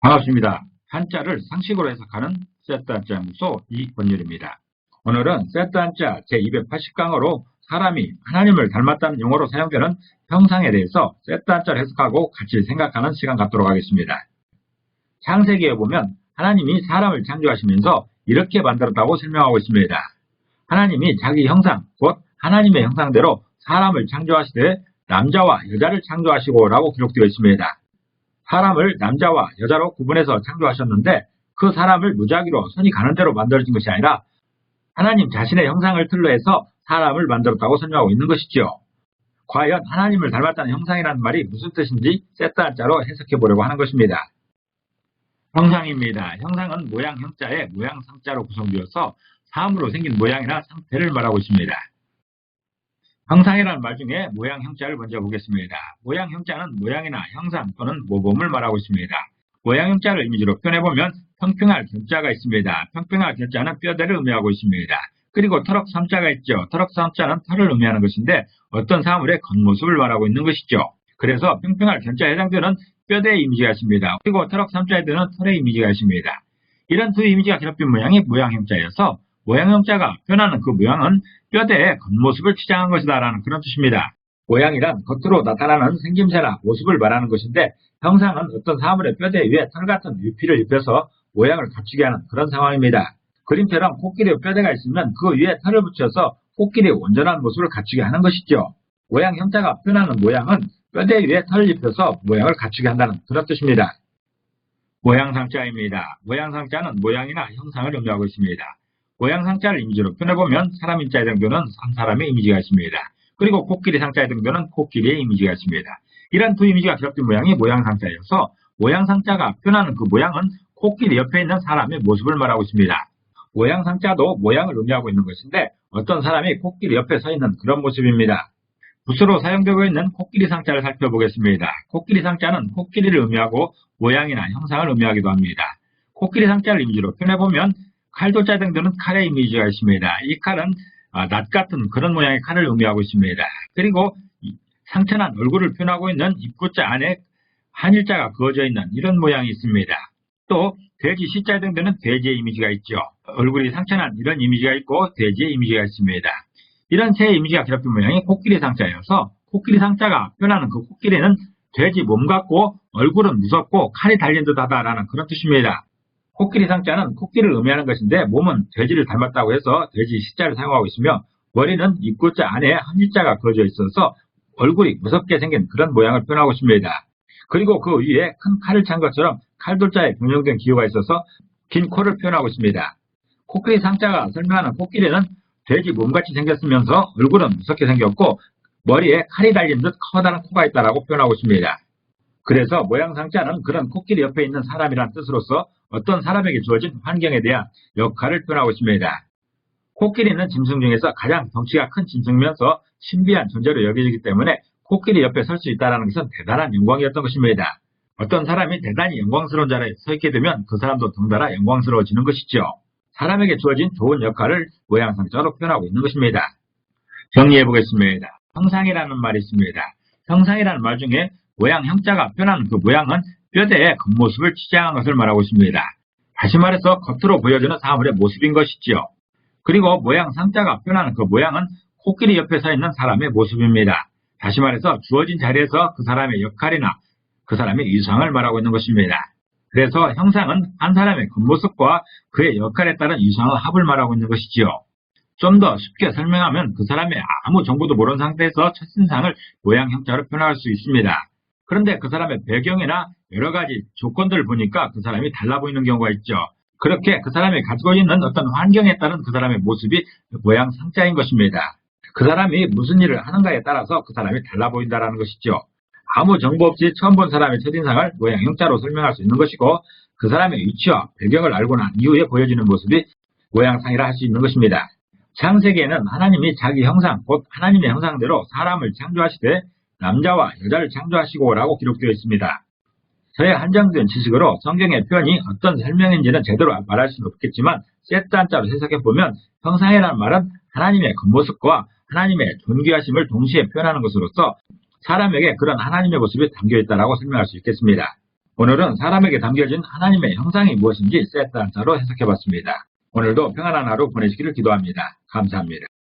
반갑습니다. 한자를 상식으로 해석하는 세트 한자 연구소 이권율입니다. 오늘은 세트 한자 제280강으로 사람이 하나님을 닮았다는 용어로 사용되는 형상에 대해서 세트 한자를 해석하고 같이 생각하는 시간 갖도록 하겠습니다. 창세기에 보면 하나님이 사람을 창조하시면서 이렇게 만들었다고 설명하고 있습니다. 하나님이 자기 형상, 곧 하나님의 형상대로 사람을 창조하시되 남자와 여자를 창조하시고 라고 기록되어 있습니다. 사람을 남자와 여자로 구분해서 창조하셨는데 그 사람을 무작위로 손이 가는 대로 만들어진 것이 아니라 하나님 자신의 형상을 틀로 해서 사람을 만들었다고 설명하고 있는 것이죠. 과연 하나님을 닮았다는 형상이라는 말이 무슨 뜻인지 세트 한자로 해석해 보려고 하는 것입니다. 형상입니다. 형상은 모양 형자에 모양 상자로 구성되어서 사물로 생긴 모양이나 상태를 말하고 있습니다. 형상이라는 말 중에 모양 형자를 먼저 보겠습니다. 모양 형자는 모양이나 형상 또는 모범을 말하고 있습니다. 모양 형자를 이미지로 표현해보면 평평할 견자가 있습니다. 평평할 견자는 뼈대를 의미하고 있습니다. 그리고 터럭 삼자가 있죠. 터럭 삼자는 털을 의미하는 것인데 어떤 사물의 겉모습을 말하고 있는 것이죠. 그래서 평평할 견자에 해당되는 뼈대의 이미지가 있습니다. 그리고 터럭 삼자에 드는 털의 이미지가 있습니다. 이런 두 이미지가 결합된 모양이 모양 형자여서 모양 형자가 표현하는 그 모양은 뼈대의 겉모습을 치장한 것이다 라는 그런 뜻입니다. 모양이란 겉으로 나타나는 생김새나 모습을 말하는 것인데 형상은 어떤 사물의 뼈대 위에 털 같은 유피를 입혀서 모양을 갖추게 하는 그런 상황입니다. 그림처럼 코끼리의 뼈대가 있으면 그 위에 털을 붙여서 코끼리의 온전한 모습을 갖추게 하는 것이죠. 모양 형자가 표현하는 모양은 뼈대 위에 털을 입혀서 모양을 갖추게 한다는 그런 뜻입니다. 모양상자입니다. 모양상자는 모양이나 형상을 의미하고 있습니다. 모양상자를 이미지로 표현해보면 사람 인자에 해당되는 한 사람의 이미지가 있습니다. 그리고 코끼리 상자에 해당되는 코끼리의 이미지가 있습니다. 이런 두 이미지가 결합된 모양이 모양상자여서 모양상자가 표현하는 그 모양은 코끼리 옆에 있는 사람의 모습을 말하고 있습니다. 모양상자도 모양을 의미하고 있는 것인데 어떤 사람이 코끼리 옆에 서 있는 그런 모습입니다. 붓으로 사용되고 있는 코끼리 상자를 살펴보겠습니다. 코끼리 상자는 코끼리를 의미하고 모양이나 형상을 의미하기도 합니다. 코끼리 상자를 이미지로 표현해보면 칼도자에 해당되는 칼의 이미지가 있습니다. 이 칼은 낫 같은 그런 모양의 칼을 의미하고 있습니다. 그리고 상처난 얼굴을 표현하고 있는 입구자 안에 한일자가 그어져 있는 이런 모양이 있습니다. 또 돼지 시자에 해당되는 돼지의 이미지가 있죠. 얼굴이 상처난 이런 이미지가 있고 돼지의 이미지가 있습니다. 이런 세 이미지가 결합된 모양이 코끼리 상자여서 코끼리 상자가 표현하는 그 코끼리는 돼지 몸 같고 얼굴은 무섭고 칼이 달린 듯하다라는 그런 뜻입니다. 코끼리 상자는 코끼리를 의미하는 것인데 몸은 돼지를 닮았다고 해서 돼지 시자를 사용하고 있으며 머리는 입구자 안에 한일자가 그어져 있어서 얼굴이 무섭게 생긴 그런 모양을 표현하고 있습니다. 그리고 그 위에 큰 칼을 찬 것처럼 칼돌자에 변형된 기호가 있어서 긴 코를 표현하고 있습니다. 코끼리 상자가 설명하는 코끼리는 돼지 몸같이 생겼으면서 얼굴은 무섭게 생겼고 머리에 칼이 달린 듯 커다란 코가 있다고 표현하고 있습니다. 그래서 모양상자는 그런 코끼리 옆에 있는 사람이란 뜻으로서 어떤 사람에게 주어진 환경에 대한 역할을 표현하고 있습니다. 코끼리는 짐승 중에서 가장 덩치가 큰 짐승이면서 신비한 존재로 여겨지기 때문에 코끼리 옆에 설 수 있다는 것은 대단한 영광이었던 것입니다. 어떤 사람이 대단히 영광스러운 자리에 서 있게 되면 그 사람도 덩달아 영광스러워지는 것이죠. 사람에게 주어진 좋은 역할을 모양상자로 표현하고 있는 것입니다. 정리해 보겠습니다. 형상이라는 말이 있습니다. 형상이라는 말 중에 모양 형자가 표현하는 그 모양은 뼈대의 겉모습을 치장한 것을 말하고 있습니다. 다시 말해서 겉으로 보여지는 사물의 모습인 것이지요. 그리고 모양 상자가 표현하는 그 모양은 코끼리 옆에 서 있는 사람의 모습입니다. 다시 말해서 주어진 자리에서 그 사람의 역할이나 그 사람의 위상을 말하고 있는 것입니다. 그래서 형상은 한 사람의 겉모습과 그의 역할에 따른 위상의 합을 말하고 있는 것이지요. 좀 더 쉽게 설명하면 그 사람의 아무 정보도 모르는 상태에서 첫인상을 모양 형자로 표현할 수 있습니다. 그런데 그 사람의 배경이나 여러 가지 조건들을 보니까 그 사람이 달라 보이는 경우가 있죠. 그렇게 그 사람이 가지고 있는 어떤 환경에 따른 그 사람의 모습이 모양 상자인 것입니다. 그 사람이 무슨 일을 하는가에 따라서 그 사람이 달라 보인다는 것이죠. 아무 정보 없이 처음 본 사람의 첫인상을 모양 형자로 설명할 수 있는 것이고 그 사람의 위치와 배경을 알고 난 이후에 보여지는 모습이 모양상이라 할 수 있는 것입니다. 창세기에는 하나님이 자기 형상, 곧 하나님의 형상대로 사람을 창조하시되 남자와 여자를 창조하시고 라고 기록되어 있습니다. 저의 한정된 지식으로 성경의 표현이 어떤 설명인지는 제대로 말할 수는 없겠지만 세트 한자로 해석해보면 형상이라는 말은 하나님의 겉모습과 하나님의 존귀하심을 동시에 표현하는 것으로서 사람에게 그런 하나님의 모습이 담겨있다고 설명할 수 있겠습니다. 오늘은 사람에게 담겨진 하나님의 형상이 무엇인지 세트 한자로 해석해봤습니다. 오늘도 평안한 하루 보내시기를 기도합니다. 감사합니다.